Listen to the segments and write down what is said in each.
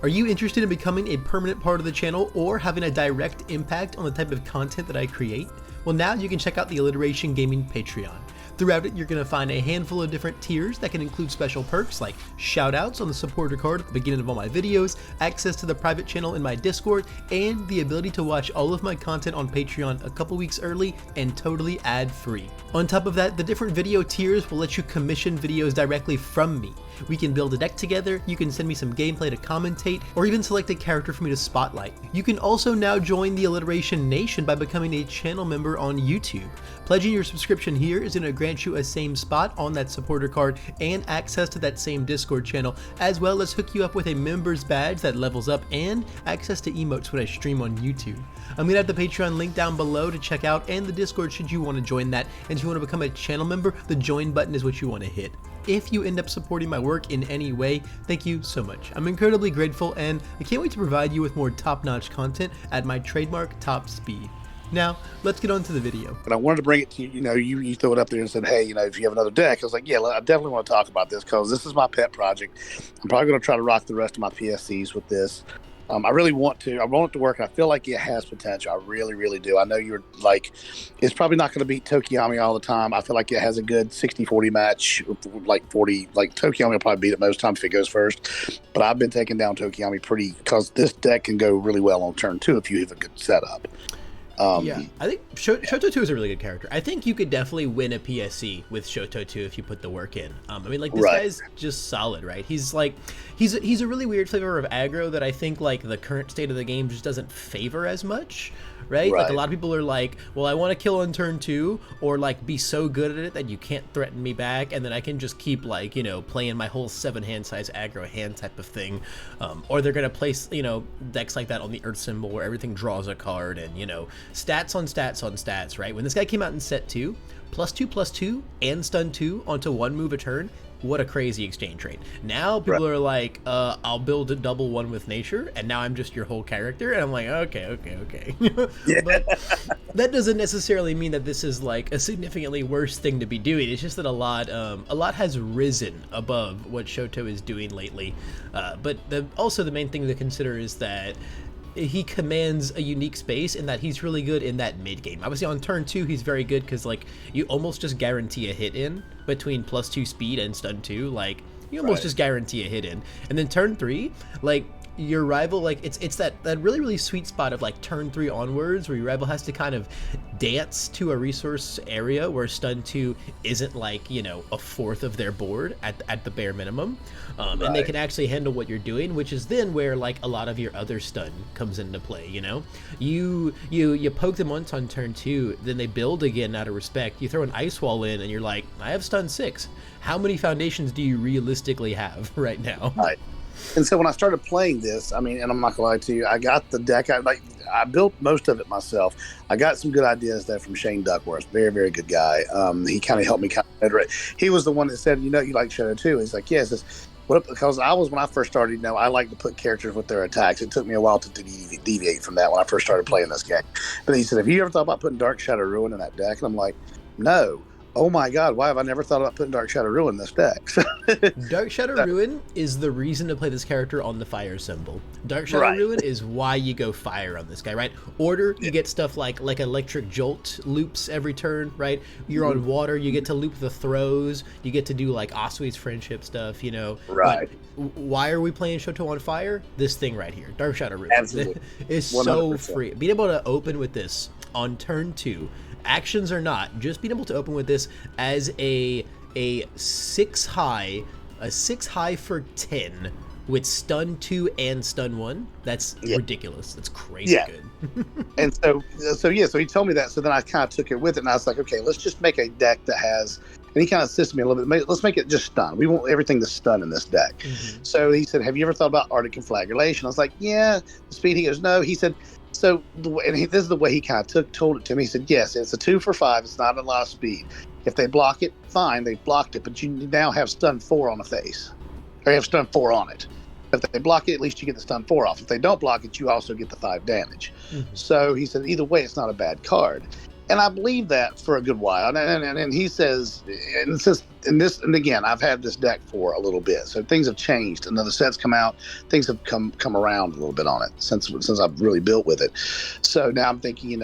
Are you interested in becoming a permanent part of the channel or having a direct impact on the type of content that I create? Well, now you can check out the Alliteration Gaming Patreon. Throughout it, you're going to find a handful of different tiers that can include special perks like shoutouts on the supporter card at the beginning of all my videos, access to the private channel in my Discord, and the ability to watch all of my content on Patreon a couple weeks early and totally ad-free. On top of that, the different video tiers will let you commission videos directly from me. We can build a deck together, you can send me some gameplay to commentate, or even select a character for me to spotlight. You can also now join the Alliteration Nation by becoming a channel member on YouTube. Pledging your subscription here is going to grant you a same spot on that supporter card and access to that same Discord channel, as well as hook you up with a member's badge that levels up and access to emotes when I stream on YouTube. I'm going to have the Patreon link down below to check out, and the Discord should you want to join that. And if you want to become a channel member, the join button is what you want to hit. If you end up supporting my work in any way, thank you so much. I'm incredibly grateful, and I can't wait to provide you with more top-notch content at my trademark top speed. Now, let's get on to the video. But I wanted to bring it to you, you throw it up there and said, hey, if you have another deck, I was like, yeah, I definitely want to talk about this because this is my pet project. I'm probably going to try to rock the rest of my PSCs with this. I really want to. I want it to work. I feel like it has potential. I really, really do. I know you're like, it's probably not going to beat Tokiyami all the time. I feel like it has a good 60-40 match, like 40. Like Tokiyami will probably beat it most times if it goes first. But I've been taking down Tokiyami because this deck can go really well on turn 2 if you have a good setup. Yeah, I think Shoto 2 is a really good character. I think you could definitely win a PSC with Shoto 2 if you put the work in. I mean, like, this guy's just solid, right? He's like, he's a really weird flavor of aggro that I think, like, the current state of the game just doesn't favor as much, right? Like, a lot of people are like, well, I want to kill on turn 2 or, like, be so good at it that you can't threaten me back, and then I can just keep, like, playing my whole 7-hand size aggro hand type of thing. Or they're going to place, decks like that on the Earth symbol where everything draws a card and, stats on stats on stats, right? When this guy came out in set 2, +2/+2 and stun 2 onto 1 move a turn, what a crazy exchange rate. Now people are like, I'll build a double 1 with nature, and now I'm just your whole character, and I'm like, okay. But that doesn't necessarily mean that this is like a significantly worse thing to be doing. It's just that a lot has risen above what Shoto is doing lately. But also the main thing to consider is that he commands a unique space in that he's really good in that mid game. Obviously on turn 2 he's very good because like you almost just guarantee a hit in between +2 speed and stun 2. Like you almost just guarantee a hit in. And then turn 3, like your rival, like it's that really, really sweet spot of like turn 3 onwards where your rival has to kind of dance to a resource area where stun 2 isn't like, a fourth of their board at the bare minimum. And they can actually handle what you're doing, which is then where like a lot of your other stun comes into play. You poke them once on turn 2, then they build again out of respect. You throw an ice wall in and you're like, I have stun 6. How many foundations do you realistically have right now? Right. And so when I started playing this, I mean, and I'm not gonna lie to you, I got the deck. I built most of it myself. I got some good ideas there from Shane Duckworth, very, very good guy. He kind of helped me kind of federate. He was the one that said, you like Shoto too. He's like, yes. Because when I first started, I like to put characters with their attacks. It took me a while to deviate from that when I first started playing this game. But he said, have you ever thought about putting Dark Shadow Ruin in that deck? And I'm like, no. Oh my God, why have I never thought about putting Dark Shadow Ruin in this deck? Dark Shadow Ruin is the reason to play this character on the fire symbol. Dark Shadow Ruin is why you go fire on this guy, right? Order, you get stuff like Electric Jolt loops every turn, right? You're on water, you get to loop the throws, you get to do like Asui's friendship stuff, Right. But why are we playing Shoto on fire? This thing right here, Dark Shadow Ruin. Absolutely. It's so free. Being able to open with this on turn 2, actions or not, just being able to open with this as a 6 high for 10 with stun 2 and stun 1. That's ridiculous. That's crazy good. And so he told me that. So then I kind of took it with it, and I was like, okay, let's just make a deck that has. And he kind of assisted me a little bit. Let's make it just stun. We want everything to stun in this deck. So he said, have you ever thought about Arctic Conflagration? I was like, yeah. The speed. He goes, no. He said. So, this is the way he kind of told it to me. He said, yes, it's a 2 for 5. It's not a lot of speed. If they block it, fine, they blocked it, but you now have stun 4 on the face. Or you have stun 4 on it. If they block it, at least you get the stun 4 off. If they don't block it, you also get the 5 damage. So he said, either way, it's not a bad card. And I believe that for a good while. And he says, and it's just, and again, I've had this deck for a little bit, so things have changed. Another set's come out, things have come around a little bit on it since I've really built with it. So now I'm thinking,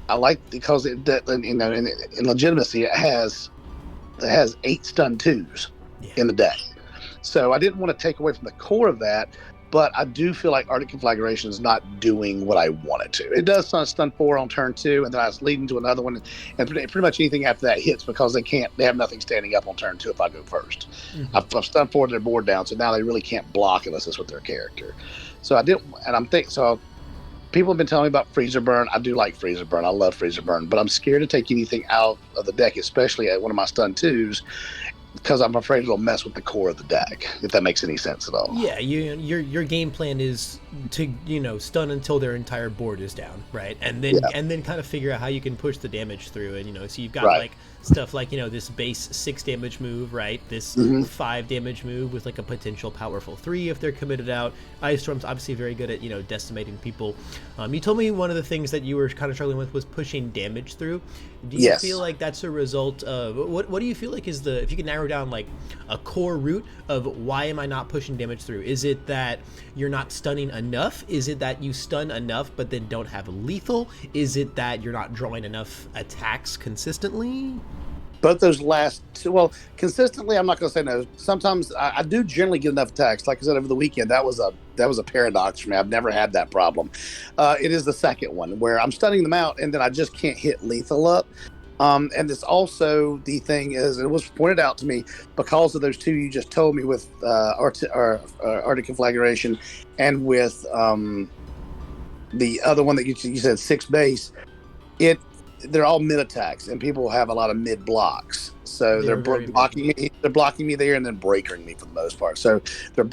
I like, because in legitimacy, it has 8 stun 2s in the deck. So I didn't want to take away from the core of that, but I do feel like Arctic Conflagration is not doing what I want it to. It does stun 4 on turn 2, and then I was leading to another one, and pretty much anything after that hits, because they have nothing standing up on turn 2 if I go first. Mm-hmm. I've stunned 4 their board down, so now they really can't block unless it's with their character. So I didn't, and I'm thinking, so people have been telling me about Freezer Burn. I do like Freezer Burn. I love Freezer Burn, but I'm scared to take anything out of the deck, especially at one of my stun 2s, because I'm afraid it'll mess with the core of the deck, if that makes any sense at all. Yeah, your game plan is to stun until their entire board is down, right? And then kind of figure out how you can push the damage through. And so you've got like stuff like this base 6 damage move, right? This 5 damage move with like a potential powerful 3 if they're committed out. Ice Storm's obviously very good at decimating people. You told me one of the things that you were kind of struggling with was pushing damage through. Do you feel like that's a result of what do you feel like is if you can narrow down like a core root of why am I not pushing damage through? Is it that you're not stunning enough? Is it that you stun enough but then don't have lethal? Is it that you're not drawing enough attacks consistently? Both those last two, well, consistently, I'm not going to say no. Sometimes I do generally get enough attacks. Like I said, over the weekend, that was a paradox for me. I've never had that problem. It is the second one where I'm stunning them out and then I just can't hit lethal up. And it's also the thing is, it was pointed out to me because of those 2 you just told me with Arctic Conflagration and with the other one that you said 6 base. They're all mid attacks, and people have a lot of mid blocks. So they're blocking me. They're blocking me there, and then breakering me for the most part. So they'll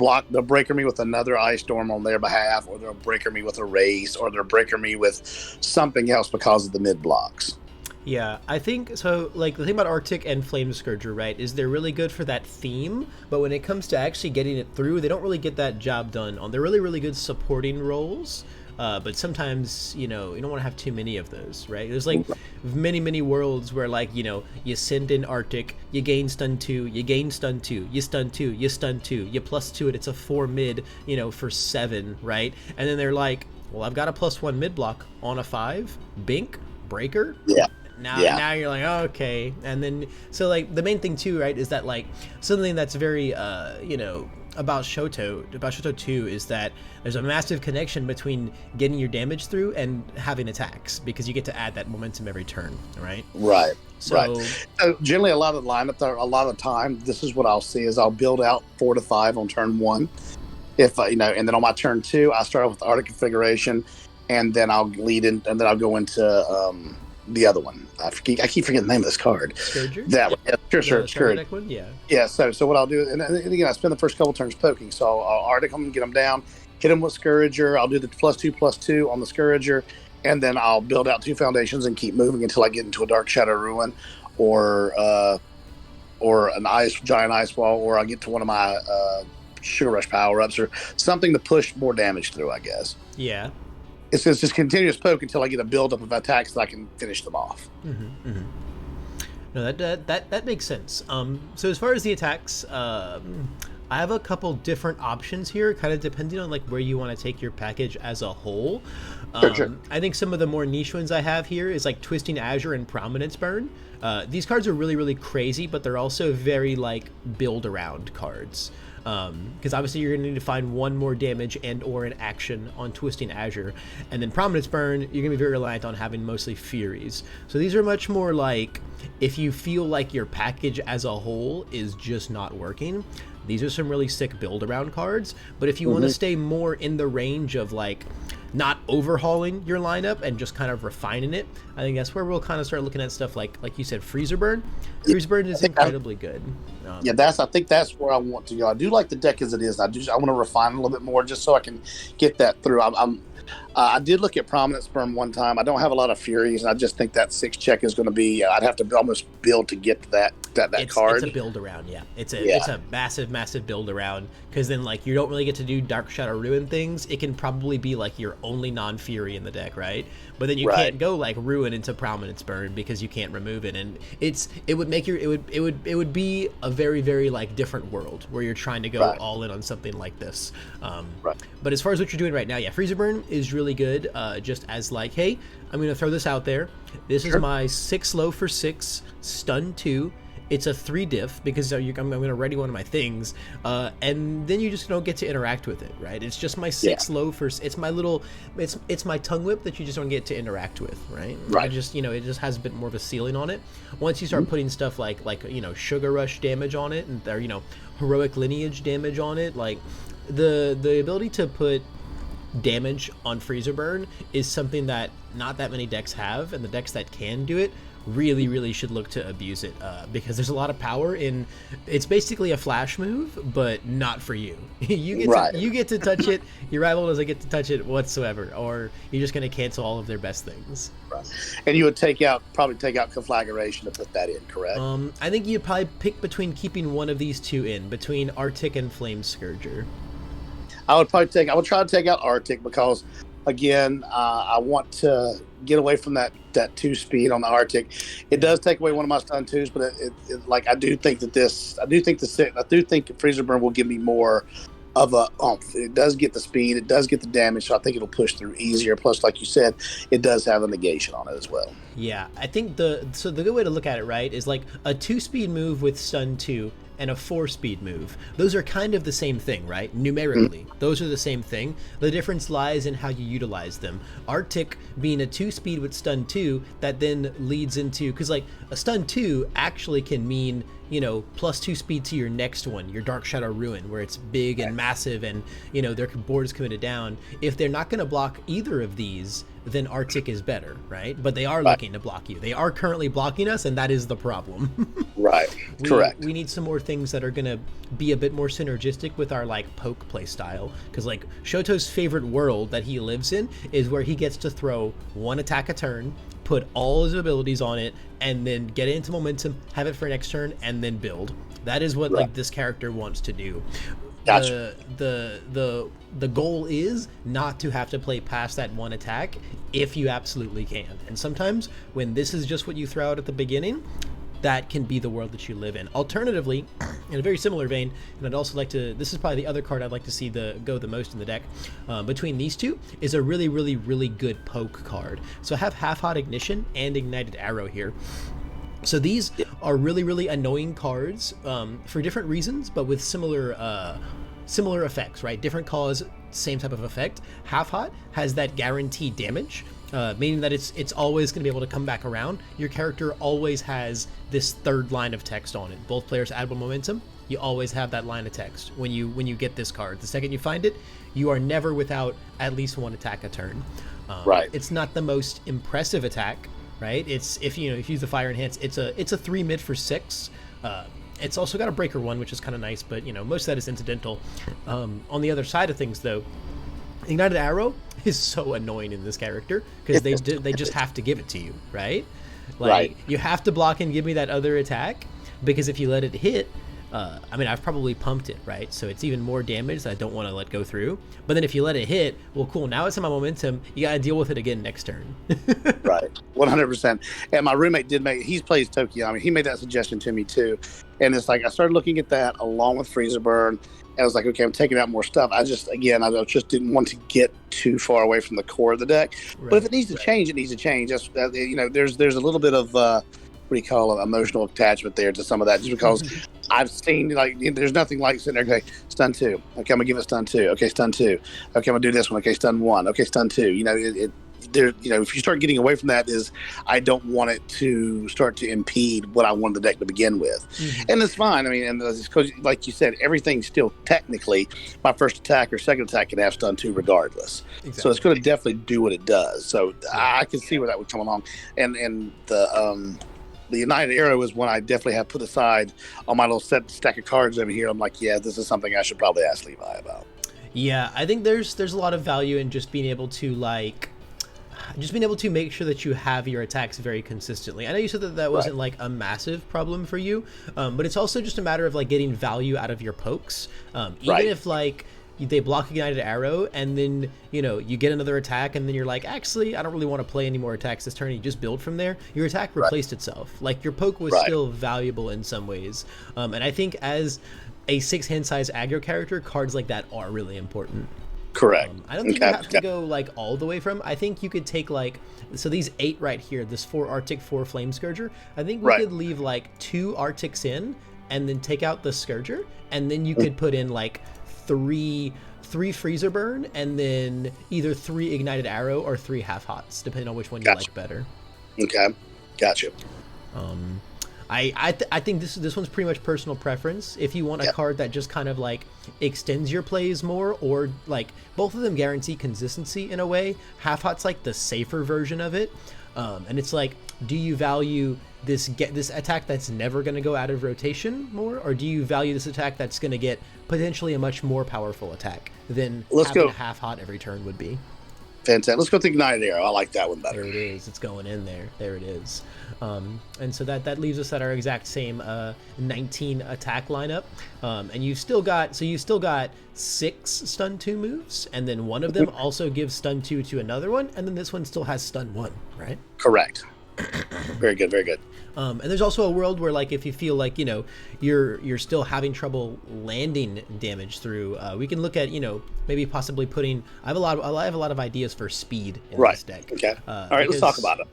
breaker me with another Ice Storm on their behalf, or they'll breaker me with a race, or they'll breaker me with something else because of the mid blocks. Yeah, I think so. Like the thing about Arctic and Flame Scourger, right, is they're really good for that theme, but when it comes to actually getting it through, they don't really get that job done. They're really, really good supporting roles. But sometimes, you don't want to have too many of those, right? There's like many, many worlds where like, you send in Arctic, you gain stun 2, you gain stun 2, you stun 2, you stun 2, you +2 it, it's a 4 mid, for 7, right? And then they're like, well, I've got a +1 mid block on a 5, bink, breaker. Yeah. Now you're like, oh, okay. And then, so like the main thing too, right, is that like something that's very, about Shoto 2 is that there's a massive connection between getting your damage through and having attacks because you get to add that momentum every turn, right? Right. So generally, a lot of the lineup, a lot of the time, this is what I'll see is I'll build out 4 to 5 on turn 1. If and then on my turn 2, I start off with Arctic Configuration, and then I'll lead in, and then I'll go into the other one. I keep forgetting the name of this card. Scourger? That one. Yeah, sure. Scourger. One? Yeah. Yeah, so what I'll do, and again, I spend the first couple turns poking, so I'll Arctic them, get them down, hit them with Scourger, I'll do the +2/+2 on the Scourger, and then I'll build out 2 foundations and keep moving until I get into a Dark Shadow Ruin, or an giant ice wall, or I'll get to one of my Sugar Rush power-ups, or something to push more damage through, I guess. Yeah. It's just continuous poke until I get a buildup of attacks that I can finish them off. Mm-hmm, mm-hmm. No, that makes sense. So as far as the attacks, I have a couple different options here, kind of depending on like where you want to take your package as a whole. Sure. I think some of the more niche ones I have here is like Twisting Azure and Prominence Burn. These cards are really, really crazy, but they're also very like build around cards. Because obviously you're going to need to find 1 more damage and or an action on Twisting Azure, and then Prominence Burn, you're going to be very reliant on having mostly Furies. So these are much more like if you feel like your package as a whole is just not working, these are some really sick build around cards. But if you want to stay more in the range of like not overhauling your lineup and just kind of refining it, I think that's where we'll kind of start looking at stuff like you said, Freezer Burn. Freezer Burn is incredibly good. I think that's where I want to go. I do like the deck as it is. I want to refine it a little bit more just so I can get that through. I did look at Prominence Burn one time. I don't have a lot of Furies, and I just think that 6 check is going to be. I'd have to almost build to get to that card. It's a build around, yeah. It's Yeah. a massive build around, because then like you don't really get to do Dark Shadow Ruin things. It can probably be like your only non-Fury in the deck, right? But then you can't go like Ruin into Prominence Burn because you can't remove it, and it would be a very like different world where you're trying to go all in on something like this. But as far as what you're doing right now, yeah, Freezer Burn is really good. Just as like, hey, I'm gonna throw this out there. This is my 6 low for 6 stun 2. It's a 3 diff because I'm going to ready one of my things, and then you just don't get to interact with it, right? It's just my 6 low for, it's my little, it's my tongue whip that you just don't get to interact with, right? I just, it just has a bit more of a ceiling on it. Once you start putting stuff like Sugar Rush damage on it, and Heroic Lineage damage on it, like the ability to put damage on Freezer Burn is something that not that many decks have, and the decks that can do it really should look to abuse it, because there's a lot of power in. It's basically a flash move, but not for you. You get to touch it. Your rival doesn't get to touch it whatsoever, or you're just going to cancel all of their best things. And you would probably take out Conflagration to put that in, correct? I think you'd probably pick between keeping one of these two in, between Arctic and Flame Scourger. I would try to take out Arctic because, again, I want to get away from that 2 speed on the Arctic. It does take away one of my stun 2s, but I do think Freezer Burn will give me more of a oomph. It does get the speed, it does get the damage, so I think it'll push through easier. Plus, like you said, it does have a negation on it as well. Yeah, I think the good way to look at it, right, is like a 2-speed move with stun 2 and a 4-speed move. Those are kind of the same thing, right? Numerically, those are the same thing. The difference lies in how you utilize them. Arctic being a 2-speed with stun 2, that then leads into, because like a stun 2 actually can mean plus 2 speed to your next one, your Dark Shadow Ruin, where it's big and massive, and their board is committed down. If they're not going to block either of these, then Arctic is better, right? But they are looking to block you. They are currently blocking us, and that is the problem. Correct. We need some more things that are going to be a bit more synergistic with our like poke play style, because like Shoto's favorite world that he lives in is where he gets to throw 1 attack a turn, put all his abilities on it, and then get it into momentum, have it for next turn, and then build. That is what like this character wants to do. Gotcha. The goal is not to have to play past that 1 attack if you absolutely can. And sometimes when this is just what you throw out at the beginning, that can be the world that you live in. Alternatively, in a very similar vein, and I'd also like to, this is probably the other card I'd like to see go the most in the deck, between these two, is a really good poke card. So I have Half Hot Ignition and Ignited Arrow here. So these are really annoying cards for different reasons, but with similar effects, right? Different cause, same type of effect. Half Hot has that guaranteed damage, meaning that it's always going to be able to come back around. Your character always has this 3rd line of text on it. Both players add 1 momentum. You always have that line of text when you get this card. The second you find it, you are never without at least 1 attack a turn. It's not the most impressive attack, right? It's if you use the Fire Enhance, it's a 3 mid for 6. It's also got a breaker 1, which is kind of nice, but most of that is incidental. On the other side of things, though, Ignited Arrow is so annoying in this character because they just have to give it to you, right? Like you have to block and give me that other attack, because if you let it hit, I've probably pumped it, right? So it's even more damage that I don't want to let go through. But then if you let it hit, well, cool, now it's in my momentum. You got to deal with it again next turn. Right, 100%. And my roommate he plays Tokyo. He made that suggestion to me too. And it's like I started looking at that along with Freezer Burn. And I was like, okay, I'm taking out more stuff. I just didn't want to get too far away from the core of the deck. But if it needs to change, it needs to change. There's a little bit of what do you call it, emotional attachment there to some of that, just because I've seen, there's nothing like sitting there going, stun 2. Okay, I'm going to give it stun 2. Okay, stun 2. Okay, I'm going to do this one. Okay, stun 1. Okay, stun 2. If you start getting away from that, I don't want it to start to impede what I wanted the deck to begin with. And it's fine. And it's because, like you said, everything's still technically, my first attack or second attack can have stun 2 regardless. Exactly. So it's going to definitely do what it does. So I can see where that would come along. And the United Arrow is one I definitely have put aside on my little stack of cards over here. I'm like, yeah, this is something I should probably ask Levi about. Yeah, I think there's a lot of value in just being able to, like, just being able to make sure that you have your attacks very consistently. I know you said that that wasn't like a massive problem for you, but it's also just a matter of like getting value out of your pokes. Even if like they block Ignited Arrow and then, you know, you get another attack and then you're like, actually, I don't really want to play any more attacks this turn. You just build from there. Your attack replaced itself. Like your poke was still valuable in some ways. And I think as a 6-hand size aggro character, cards like that are really important. Correct. I don't think you have to go like all the way from. I think you could take like, so these 8 right here, this 4 Arctic, 4 Flame Scourger. I think we could leave like 2 Arctics in and then take out the Scourger. And then you could put in like 3 Freezer Burn and then either 3 Ignited Arrow or 3 Half Hots, depending on which one you like better. Okay. Gotcha. I think this one's pretty much personal preference. If you want a card that just kind of like extends your plays more, or like both of them guarantee consistency in a way, Half Hot's like the safer version of it. And it's like, do you value this attack that's never going to go out of rotation more, or do you value this attack that's going to get potentially a much more powerful attack than having a Half Hot every turn would be? Fantastic. Let's go with the Ignited Arrow. I like that one better. There it is. It's going in there. There it is. And so that leaves us at our exact same 19 attack lineup. And you've still got 6 stun 2 moves, and then one of them also gives stun 2 to another one, and then this one still has stun 1, right? Correct. Very good, very good. And there's also a world where, like, if you feel like, you know, you're still having trouble landing damage through, we can look at, you know, maybe possibly putting. I have a lot of ideas for speed in this deck. Okay. All right, let's talk about it.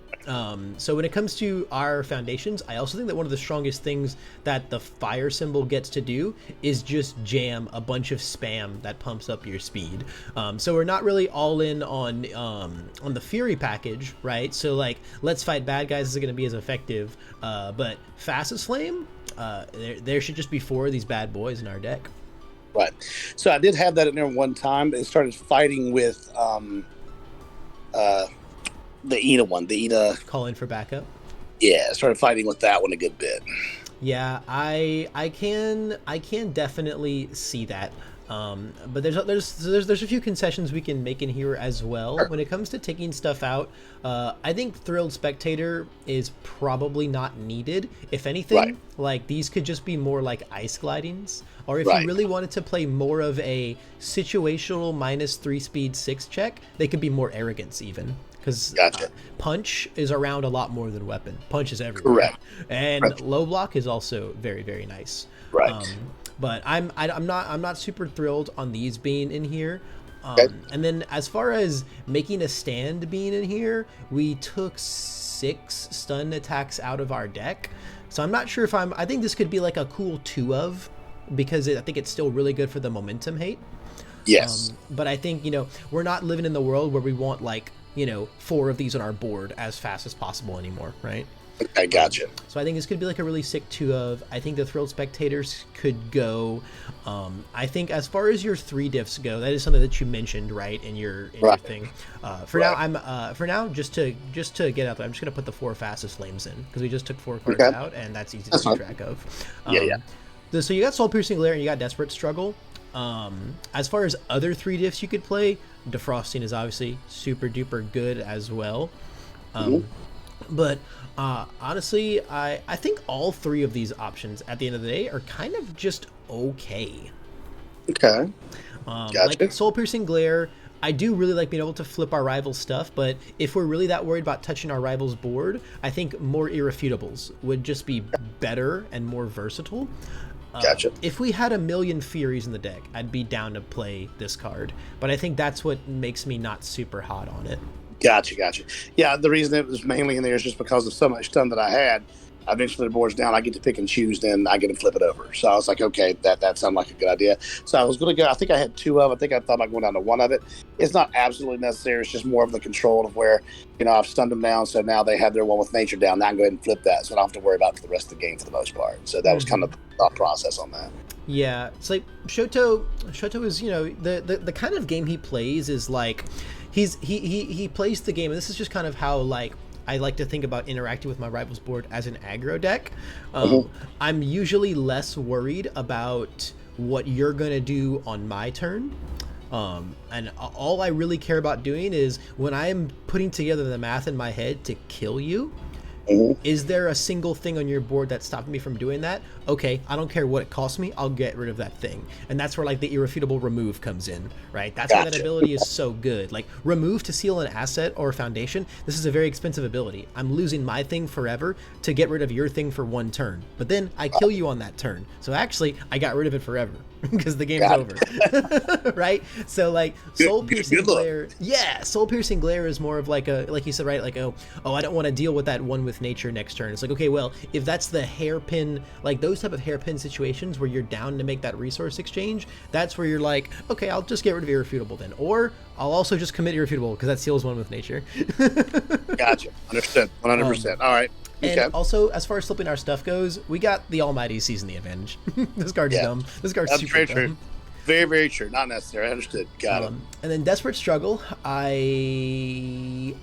So when it comes to our foundations, I also think that one of the strongest things that the fire symbol gets to do is just jam a bunch of spam that pumps up your speed. So we're not really all in on the Fury package, right? So like, let's fight bad guys isn't going to be as effective, but Fast as Flame, there should just be 4 of these bad boys in our deck. Right. So I did have that in there one time. It started fighting with the Ida one. The Ida calling for backup. Yeah, started fighting with that one a good bit. Yeah, I can definitely see that. But there's a few concessions we can make in here as well. When it comes to taking stuff out, I think Thrilled Spectator is probably not needed. If anything, like these could just be more like ice glidings. Or if you really wanted to play more of a situational -3 speed 6 check, they could be more arrogance even. Because punch is around a lot more than weapon. Punch is everywhere. Correct. And low block is also very, very nice. Right. But I'm not super thrilled on these being in here. And then as far as making a stand being in here, we took 6 stun attacks out of our deck. So I'm not sure if I think this could be like a cool 2 of, because I think it's still really good for the momentum hate. Yes. But I think, you know, we're not living in the world where we want like, you know, 4 of these on our board as fast as possible anymore, right? I gotcha. So I think this could be like a really sick 2 of. I think the Thrilled Spectators could go. I think as far as your 3 diffs go, that is something that you mentioned, right, in your thing. For now, just to get out there, I'm just gonna put the 4 Fastest Flames in because we just took 4 cards out, and that's easy to keep track of. So you got Soul Piercing Glare and you got Desperate Struggle. As far as other 3 diffs you could play, Defrosting is obviously super duper good as well. But honestly, I think all 3 of these options at the end of the day are kind of just okay. Okay. Gotcha. Like Soul Piercing Glare, I do really like being able to flip our rival's stuff, but if we're really that worried about touching our rival's board, I think more Irrefutables would just be better and more versatile. Gotcha. If we had a million Furies in the deck, I'd be down to play this card, but I think that's what makes me not super hot on it. Gotcha. Yeah, the reason it was mainly in there is just because of so much stun that I had. Eventually the board's down, I get to pick and choose, then I get to flip it over. So I was like, okay, that sounded like a good idea. So I was going to go, I think I had 2 of it. I think I thought about going down to 1 of it. It's not absolutely necessary. It's just more of the control of where, you know, I've stunned them down, so now they have their one with nature down. Now I can go ahead and flip that, so I don't have to worry about it for the rest of the game for the most part. So that was kind of the thought process on that. Yeah, it's like Shoto is, you know, the kind of game he plays is like he plays the game, and this is just kind of how like I like to think about interacting with my rival's board as an aggro deck. I'm usually less worried about what you're gonna do on my turn. And all I really care about doing is when I am putting together the math in my head to kill you, is there a single thing on your board that's stopping me from doing that? Okay, I don't care what it costs me, I'll get rid of that thing. And that's where like the irrefutable remove comes in, right? That's why that ability is so good. Like remove to seal an asset or a foundation, this is a very expensive ability. I'm losing my thing forever to get rid of your thing for one turn. But then I kill you on that turn. So actually, I got rid of it forever. Because the game's over. Right? So like soul piercing glare, soul piercing glare is more of like a, like you said, right, like oh I don't want to deal with that one with nature next turn. It's like, okay, well, if that's the hairpin, like those type of hairpin situations where you're down to make that resource exchange, that's where you're like, okay, I'll just get rid of irrefutable then, or I'll also just commit irrefutable because that seals one with nature. Gotcha, understood, 100%. All right. And also, as far as flipping our stuff goes, we got the almighty Season the Advantage. This card's dumb. This card's super very dumb. True. Very, very true. Not necessary. I understood. Got it. And then Desperate Struggle. Is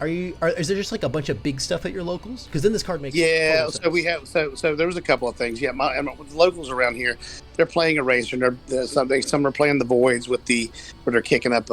there just like a bunch of big stuff at your locals? Because then this card makes so we have so there was a couple of things. Yeah, the locals around here, they're playing Eraser. And some are playing the Voids with where they're kicking up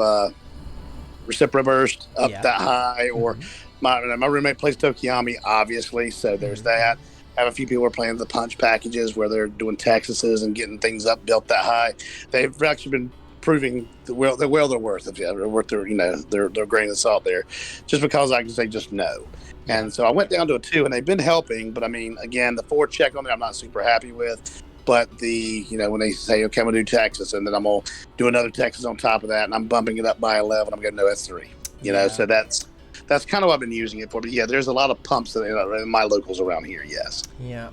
Recipro Burst up that high, or my roommate plays Tokiyami, obviously. So there's that. I have a few people who are playing the punch packages where they're doing Texases and getting things up built that high. They've actually been proving they're worth it. They're worth their grain of salt there, just because I can say just no. And so I went down to a 2, and they've been helping. But I mean, again, the 4 check on there, I'm not super happy with. But when they say, okay, I'm gonna do Texas, and then I'm gonna do another Texas on top of that, and I'm bumping it up by 11, I'm going, no, that's 3. So that's kind of what I've been using it for. But yeah, there's a lot of pumps in my locals around here. Yes. Yeah.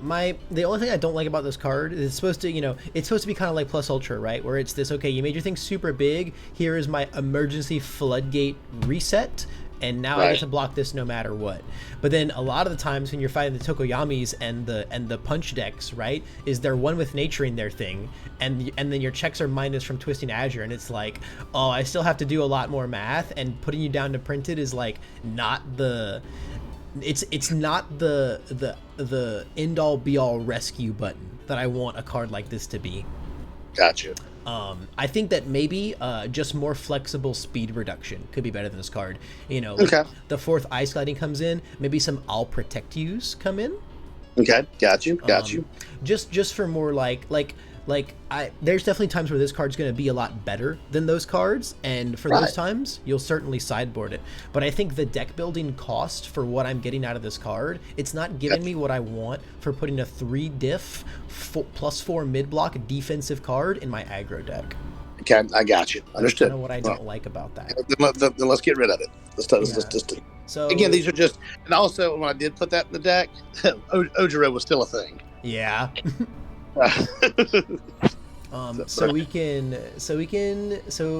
The only thing I don't like about this card is it's supposed to be kind of like Plus Ultra, right? Where it's this, okay, you made your thing super big. Here is my emergency floodgate reset. And now I get to block this no matter what. But then a lot of the times when you're fighting the Tokoyamis and the punch decks, right, is they're one with nature in their thing, and then your checks are minus from Twisting Azure, and it's like, oh, I still have to do a lot more math, and putting you down to print it is like not the it's not the end all be all rescue button that I want a card like this to be. Gotcha. I think that maybe just more flexible speed reduction could be better than this card. The 4th Ice Gliding comes in. Maybe some I'll Protect Yous come in. Okay, got you. Just for more there's definitely times where this card's going to be a lot better than those cards, and for those times you'll certainly sideboard it. But I think the deck building cost for what I'm getting out of this card, it's not giving me what I want for putting a 3 diff +4 mid block defensive card in my aggro deck. Okay, I got you. Understood. That's kind of what I don't like about that. Then let's get rid of it. So again, these are just, and also when I did put that in the deck, Ojiro was still a thing. Yeah. So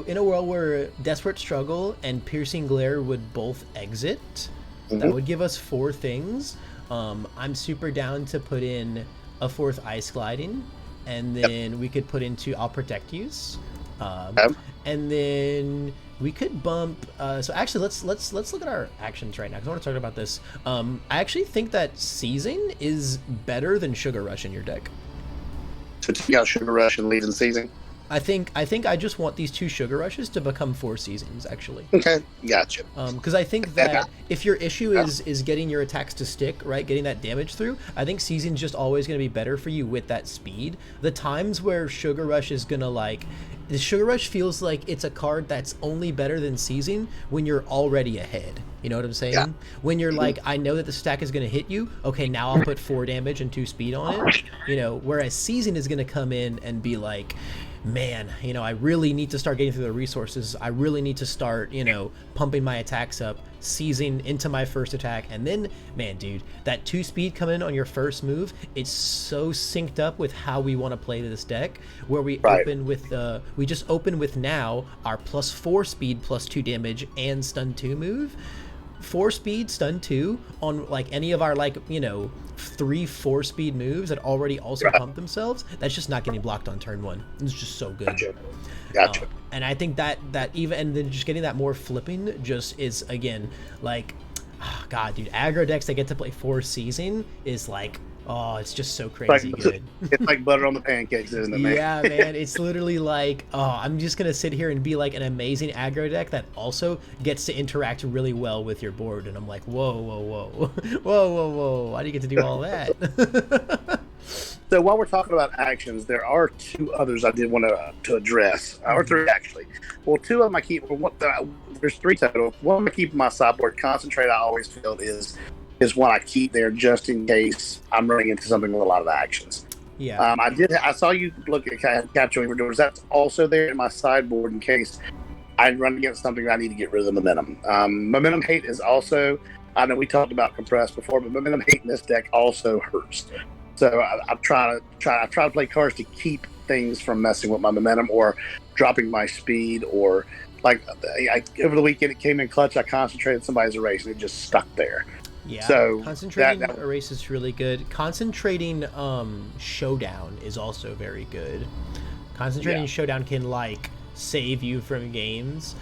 in a world where Desperate Struggle and Piercing Glare would both exit, that would give us 4 things. I'm super down to put in a 4th Ice Gliding, and then we could put into I'll Protect Yous, and then we could bump. So actually, let's look at our actions right now, because I want to talk about this. I actually think that Seizing is better than Sugar Rush in your deck. So take out Sugar Rush and leave in Seizing? I think I just want these 2 Sugar Rushes to become 4 Seasons, actually. Okay, gotcha. Because I think that if your issue is getting your attacks to stick, right, getting that damage through, I think Season's just always going to be better for you with that speed. The times where Sugar Rush is going to the Sugar Rush feels like it's a card that's only better than Seizing when you're already ahead. You know what I'm saying? Yeah. When you're like, I know that the stack is going to hit you. Okay, now I'll put 4 damage and 2 speed on it. Whereas Seizing is going to come in and be like, man, I really need to start getting through the resources. I really need to start, pumping my attacks up, Seizing into my first attack. And then, man, dude, that 2 speed coming in on your first move, it's so synced up with how we want to play this deck, where we open with, we just open with now our +4 speed, +2 damage, and stun 2 move. 4 speed, stun 2 on any of our 3 4-speed moves that already also pump themselves. That's just not getting blocked on turn 1. It's just so good. Gotcha. And I think that even, and then just getting that more flipping just is, again, God, dude, aggro decks that get to play 4 Seizing is Oh, it's just so It's like, crazy good. it's like butter on the pancakes, isn't it, man? Yeah, man, it's literally like, oh, I'm just gonna sit here and be like an amazing aggro deck that also gets to interact really well with your board, and I'm like, whoa, whoa, whoa, whoa, whoa, whoa, why do you get to do all that? So while we're talking about actions, there are two others I did want to address, or three actually. Well, two of them I keep. There's three total. One I keep in my sideboard. Concentrate. I always feel is one I keep there just in case I'm running into something with a lot of actions. Yeah. I saw you look at capturing doors. That's also there in my sideboard in case I run against something that I need to get rid of the momentum. Momentum hate is also. I know we talked about compressed before, but momentum hate in this deck also hurts. So I try to play cards to keep things from messing with my momentum or dropping my speed, or like over the weekend it came in clutch. I concentrated somebody's erase and it just stuck there. Yeah. So concentrating erase is really good. Concentrating showdown is also very good. Concentrating showdown can like save you from games.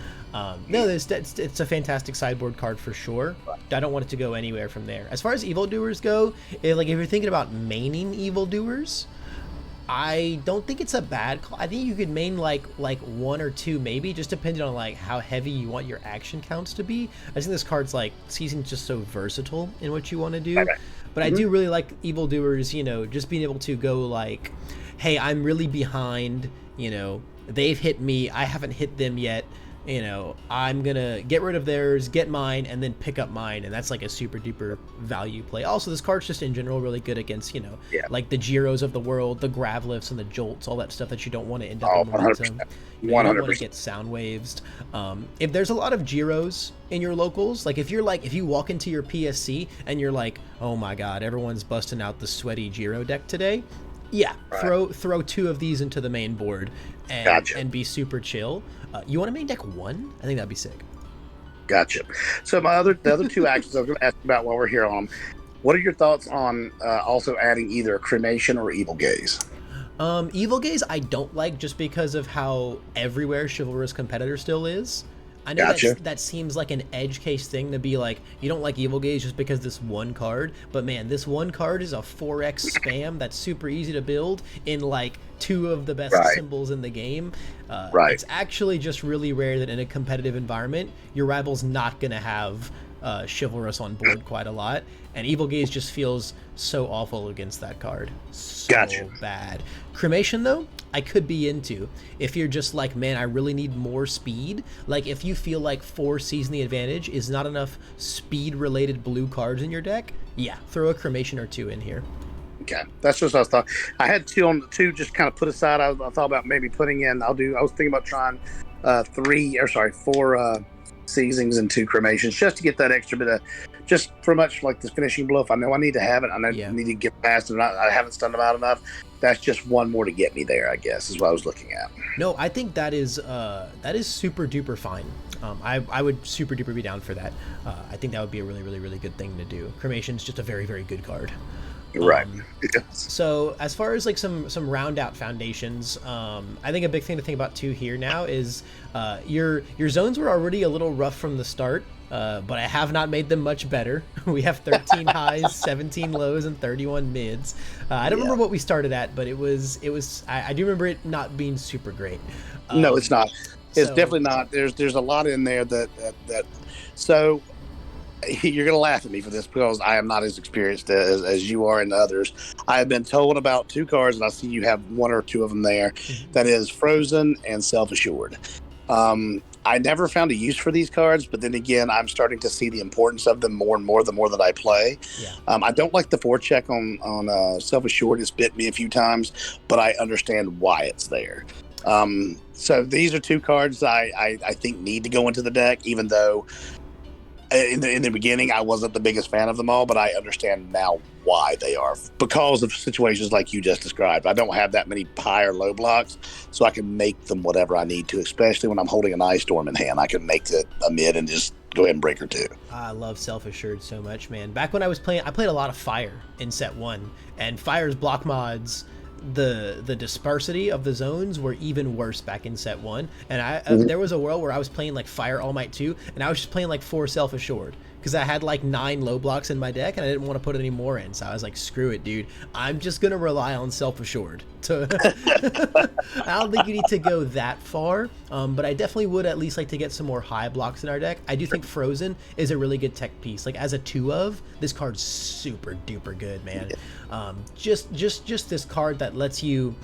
No, it's a fantastic sideboard card for sure. I don't want it to go anywhere from there. As far as evildoers go, if you're thinking about maining evildoers, I don't think it's a bad call. I think you could main like one or two maybe, just depending on like how heavy you want your action counts to be. I think this card's like season's just so versatile in what you want to do. Okay. But I do really like evildoers, just being able to go like, hey, I'm really behind, they've hit me, I haven't hit them yet. I'm gonna get rid of theirs, get mine, and then pick up mine, and that's like a super duper value play. Also, this card's just in general really good against, like the Giros of the world, the Gravlifts and the Jolts, all that stuff that you don't want to end up in momentum. You don't want to get sound waves. If there's a lot of Giros in your locals, like if you walk into your PSC and you're like, oh my god, everyone's busting out the sweaty Giro deck today. Yeah, right. Throw two of these into the main board and be super chill. You want to main deck one? I think that'd be sick. Gotcha. So the other two actions I was going to ask about while we're here on them. What are your thoughts on also adding either Cremation or Evil Gaze? Evil Gaze I don't like just because of how everywhere Chivalrous Competitor still is. I know that seems like an edge case thing to be like, you don't like Evil Gaze just because this one card, but man, this one card is a 4x spam that's super easy to build in like two of the best symbols in the game. It's actually just really rare that in a competitive environment, your rival's not going to have Chivalrous on board quite a lot, and Evil Gaze just feels so awful against that card. So bad. Cremation, though, I could be into. If you're just like, man, I really need more speed. Like, if you feel like 4 Season the Advantage is not enough speed-related blue cards in your deck, yeah, throw a Cremation or 2 in here. Okay, that's just what I was thought. I had two just kind of put aside. I thought about maybe putting in. I was thinking about trying 4 seasonings and 2 cremations just to get that extra bit of, just for much like this finishing blow. If I know I need to have it, I know I need to get past it. I haven't stunned them out enough. That's just one more to get me there, I guess, is what I was looking at. No, I think that is super duper fine. I would super duper be down for that. I think that would be a really, really, really good thing to do. Cremation's just a very, very good card. Right. So as far as like some round out foundations, I think a big thing to think about too here now is your zones were already a little rough from the start, but I have not made them much better. We have 13 highs, 17 lows, and 31 mids. I don't remember what we started at, but it was I do remember it not being super great. No, it's not. It's definitely not. There's a lot in there that so. You're going to laugh at me for this because I am not as experienced as you are and others. I have been told about 2 cards, and I see you have 1 or 2 of them there. That is Frozen and Self-Assured. I never found a use for these cards, but then again, I'm starting to see the importance of them more and more the more that I play. Yeah. I don't like the forecheck on Self-Assured. It's bit me a few times, but I understand why it's there. So these are 2 cards I think need to go into the deck, even though in the beginning I wasn't the biggest fan of them all, but I understand now why they are, because of situations like you just described. I don't have that many high or low blocks, so I can make them whatever I need to, especially when I'm holding an Ice Storm in hand. I can make it a mid and just go ahead and break her 2. I love Self-Assured so much, man. Back when I was playing, I played a lot of Fire in set 1, and Fire's block mods, the dispersity of the zones were even worse back in set 1, and there was a world where I was playing like Fire All Might 2, and I was just playing like 4 Self-Assured because I had like 9 low blocks in my deck and I didn't want to put any more in. So I was like, screw it, dude. I'm just going to rely on self-assured. I don't think you need to go that far, but I definitely would at least like to get some more high blocks in our deck. I do think Frozen is a really good tech piece. Like as a 2 of, this card's super duper good, man. Just this card that lets you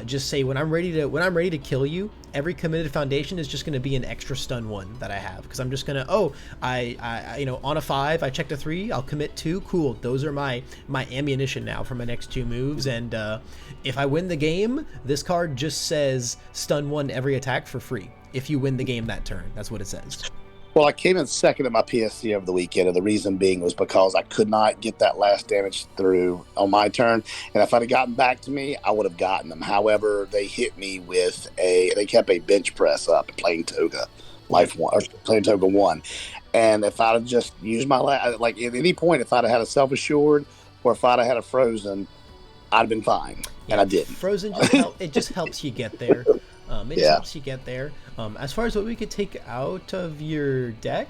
just say when I'm ready to kill you, every committed foundation is just going to be an extra stun 1 that I have, because I'm just going to I you know, on a 5 I checked a 3, I'll commit 2, cool, those are my ammunition now for my next 2 moves. And if I win the game, this card just says stun 1 every attack for free if you win the game that turn. That's what it says. Well, I came in second at my PSC over the weekend, and the reason being was because I could not get that last damage through on my turn. And if I'd have gotten back to me, I would have gotten them. However, they hit me with they kept a bench press up playing Toga, life 1, or playing Toga 1. And if I'd have just used my like at any point, if I'd have had a self-assured or if I'd have had a Frozen, I'd have been fine. Yeah, and I didn't. Frozen just helps you get there. It just helps you get there. As far as what we could take out of your deck,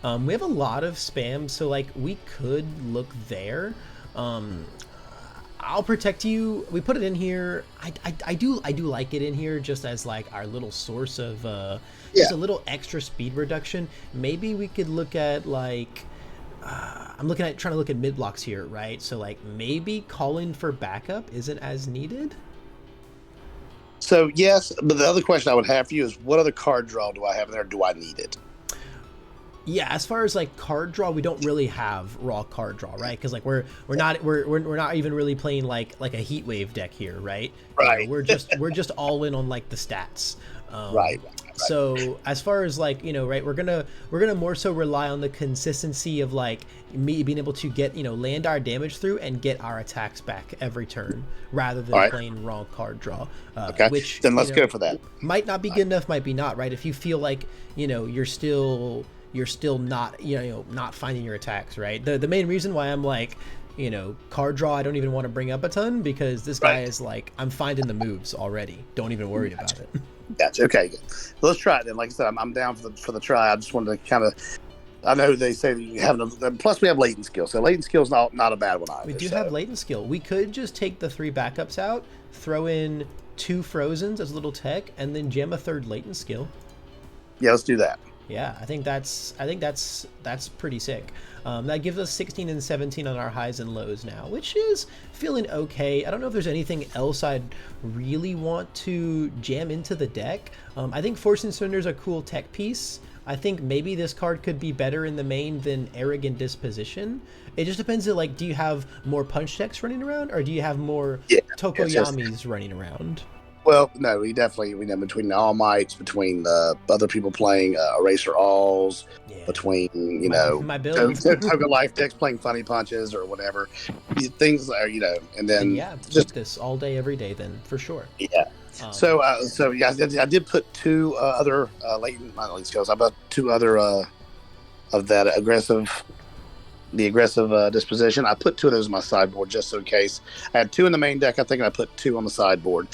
we have a lot of spam, so like we could look there. I'll protect you. We put it in here. I do like it in here just as like our little source of just a little extra speed reduction. Maybe we could look at like I'm trying to look at mid blocks here, right? So like maybe calling for backup isn't as needed. So yes, but the other question I would have for you is, what other card draw do I have in there? Do I need it? Yeah, as far as like card draw, we don't really have raw card draw, right? Because like we're not even really playing like a heat wave deck here, right? Right. You know, we're just all in on like the stats. Right. So as far as like, you know, right, we're gonna more so rely on the consistency of like me being able to get, you know, land our damage through and get our attacks back every turn rather than playing raw card draw. Okay. Which, then let's go for that. Might not be good enough, might be not, right? If you feel like, you know, you're still not, you know, not finding your attacks, right? The main reason why I'm like, you know, card draw I don't even want to bring up a ton, because this guy is like, I'm finding the moves already. Don't even worry about it. Gotcha. Okay, good. Well, let's try it then. Like I said, I'm down for the try. I just wanted to kind of. I know they say that you have plus we have latent skill, so latent skill is not a bad one either. We do have latent skill. We could just take the 3 backups out, throw in 2 Frozens as a little tech, and then jam a 3rd latent skill. Yeah, let's do that. Yeah, I think that's pretty sick. That gives us 16 and 17 on our highs and lows now, which is feeling okay. I don't know if there's anything else I'd really want to jam into the deck. I think Force and Surrender is a cool tech piece. I think maybe this card could be better in the main than Arrogant Disposition. It just depends on, like, do you have more punch decks running around, or do you have more Tokoyamis running around? Well, no, we know between All Mights, between other people playing Eraser Alls, between, you know, my build. Toga Life decks playing Funny Punches or whatever. Things are, you know, and then just this all day, every day, then for sure. Yeah. So yeah, I did put 2 other latent skills. I put 2 other of that aggressive disposition. I put 2 of those in my sideboard just in case. I had 2 in the main deck, I think, and I put 2 on the sideboard.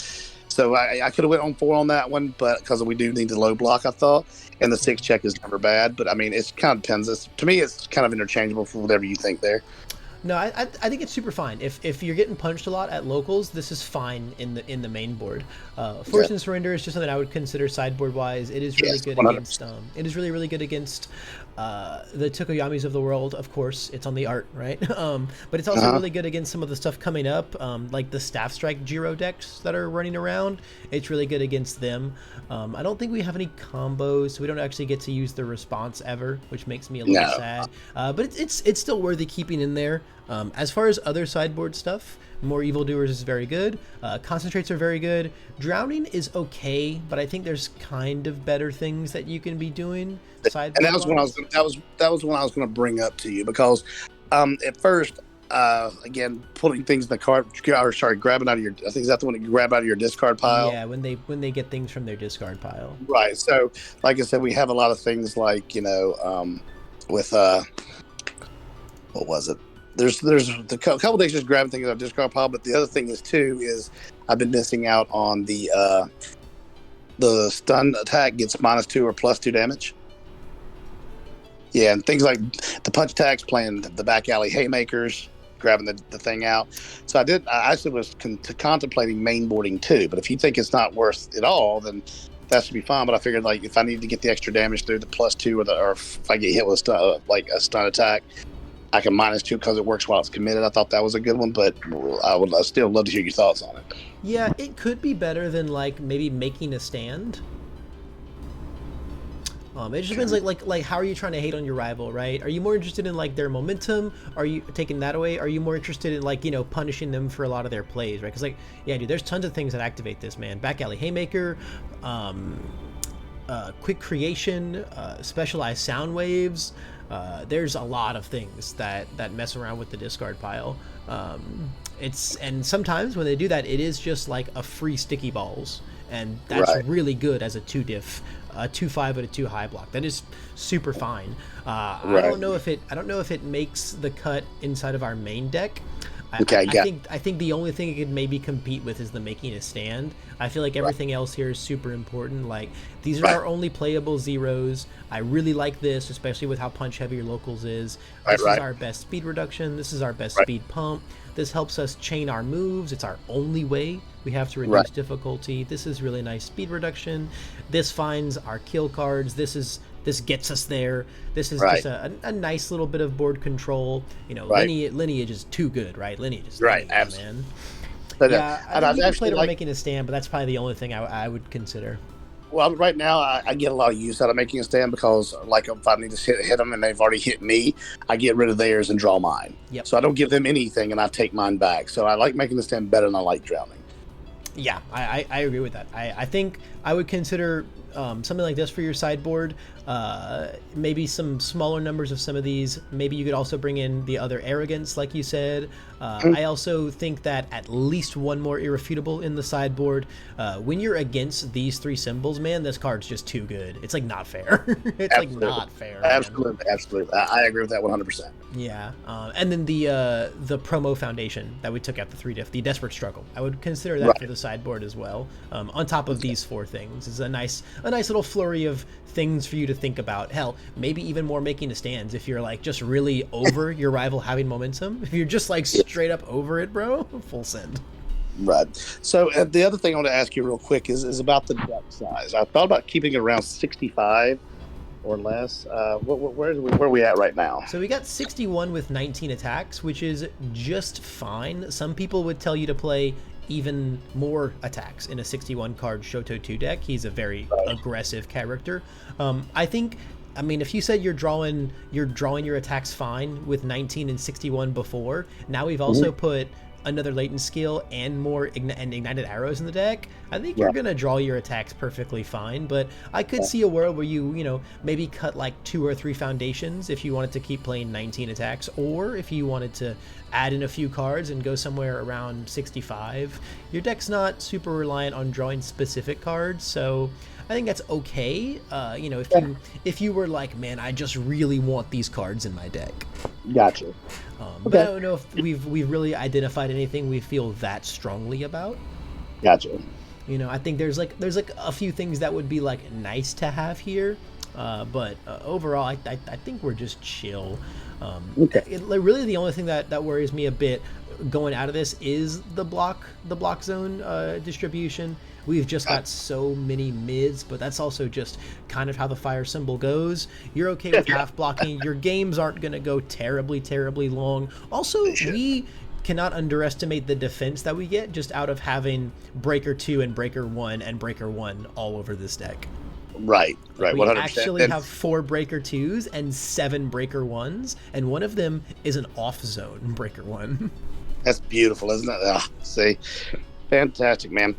So I could have went on 4 on that one, but because we do need the low block, I thought, and the 6 check is never bad. But I mean, it kind of depends. To me, it's kind of interchangeable for whatever you think there. No, I think it's super fine. If you're getting punched a lot at locals, this is fine in the main board. Force and Surrender is just something I would consider sideboard wise. It is really good 100%. Against. It is really good against the Tokoyamis of the world. Of course, it's on the art, right? But it's also really good against some of the stuff coming up, like the Staff Strike Jiro decks that are running around. It's really good against them. I don't think we have any combos, so we don't actually get to use the response ever, which makes me a little sad. But it's still worthy keeping in there. As far as other sideboard stuff, More Evildoers is very good. Concentrates are very good. Drowning is okay, but I think there's kind of better things that you can be doing. And that was when I was going to bring up to you, because at first, again, putting things in the card, grabbing out of your, I think is that the one that you grab out of your discard pile? Yeah, when they get things from their discard pile. Right. So, like I said, we have a lot of things like, you know, with what was it? There's a couple things just grabbing things out of discard pile, but the other thing is I've been missing out on the stun attack gets -2 or +2 damage. Yeah, and things like the punch attacks, playing the back alley haymakers, grabbing the thing out. So I actually was contemplating mainboarding too. But if you think it's not worth it all, then that should be fine. But I figured like if I need to get the extra damage through the +2 or if I get hit with like a stun attack, I can -2 because it works while it's committed. I thought that was a good one, but I still love to hear your thoughts on it. Yeah, it could be better than like maybe making a stand. It just depends, like how are you trying to hate on your rival, right? Are you more interested in like their momentum? Are you taking that away? Are you more interested in like, you know, punishing them for a lot of their plays, right? Because like, yeah, dude, there's tons of things that activate this, man. Back alley haymaker, quick creation, specialized sound waves. There's a lot of things that mess around with the discard pile. And sometimes when they do that, it is just like a free sticky balls, and that's really good as a 2-diff. 2/5 with a 2 high block. That is super fine. I don't know if it makes the cut inside of our main deck. I think the only thing it could maybe compete with is the making a stand. I feel like everything else here is super important. Like these are our only playable zeros. I really like this, especially with how punch heavy your locals is. This is our best speed reduction. This is our best speed pump. This helps us chain our moves. It's our only way we have to reduce difficulty. This is really nice speed reduction. This finds our kill cards. This gets us there. This is just a nice little bit of board control. You know, lineage is too good, right? Lineage is absolutely, man. But, yeah, I think you played about making a stand, but that's probably the only thing I would consider. Well, right now I get a lot of use out of making a stand because, like, if I need to hit them and they've already hit me, I get rid of theirs and draw mine. Yep. So I don't give them anything and I take mine back. So I like making the stand better than I like drowning. Yeah, I agree with that. I think I would consider something like this for your sideboard. Maybe some smaller numbers of some of these. Maybe you could also bring in the other arrogance, like you said. I also think that at least one more irrefutable in the sideboard. When you're against these 3 symbols, man, this card's just too good. It's like not fair. It's like not fair. Absolutely. I agree with that 100%. Yeah, and then the promo foundation that we took out the 3-diff, the desperate struggle. I would consider that for the sideboard as well. On top of these 4 things, is a nice little flurry of things for you to think about. Hell, maybe even more making a stands if you're like just really over your rival having momentum. If you're just like straight up over it, bro, full send. Right. So the other thing I want to ask you real quick is about the deck size. I thought about keeping it around 65 or less. Where are we at right now? So we got 61 with 19 attacks, which is just fine. Some people would tell you to play even more attacks in a 61 card Shoto 2 deck. He's a very aggressive character. I mean, if you said you're drawing your attacks fine with 19 and 61 before, now we've also put another latent skill and more ignited arrows in the deck, I think you're gonna draw your attacks perfectly fine. But I could see a world where you maybe cut like 2 or 3 foundations if you wanted to keep playing 19 attacks, or if you wanted to add in a few cards and go somewhere around 65. Your deck's not super reliant on drawing specific cards, so I think that's okay. If you were like, man, I just really want these cards in my deck. Gotcha. But I don't know if we've really identified anything we feel that strongly about. Gotcha. I think there's like a few things that would be like nice to have here, but overall, I think we're just chill. Really, the only thing that worries me a bit going out of this is the block zone distribution. We've just got so many mids, but that's also just kind of how the fire symbol goes. You're okay with half blocking. Your games aren't going to go terribly, terribly long. Also, we cannot underestimate the defense that we get just out of having Breaker 2 and Breaker 1 and Breaker 1 all over this deck. Right. We 100%. Actually have 4 Breaker 2s and 7 Breaker 1s, and one of them is an off-zone Breaker 1. That's beautiful, isn't it? See? Fantastic, man.